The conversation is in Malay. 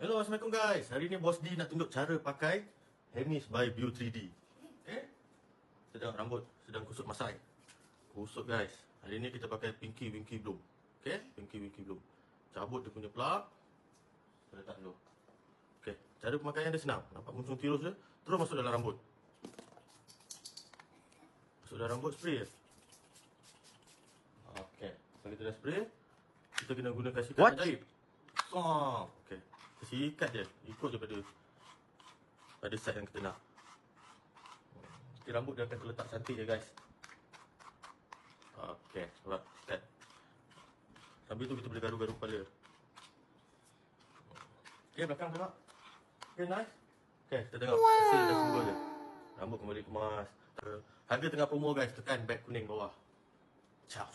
Hello, Assalamualaikum guys. Hari ni Bos D nak tunjuk cara pakai Hemis by View 3D. Okay? Sedang rambut, sedang kusut masai. Kusut guys. Hari ni kita pakai Pinky Winky Bloom. Okay? Pinky Winky Bloom. Cabut dia punya plug. Letak dulu. Okay. Cara pemakaian dia senang. Nampak muncung tirus dia? Terus masuk dalam rambut. Masuk dalam rambut, spray. Okay. Kalau kita dah spray, kita kena gunakan sikat ajaib. Okay. Sikat je, ikut je pada side yang kita nak. Nanti rambut dia akan terletak cantik je guys. Okay, alright, sikat. Sambil tu kita boleh garu-garu kepala. Okay, belakang tengok. Okay, nice. Okay, kita tengok hasil dah semua je. Rambut kembali kemas. Harga tengah promo guys, tekan beg kuning bawah. Ciao.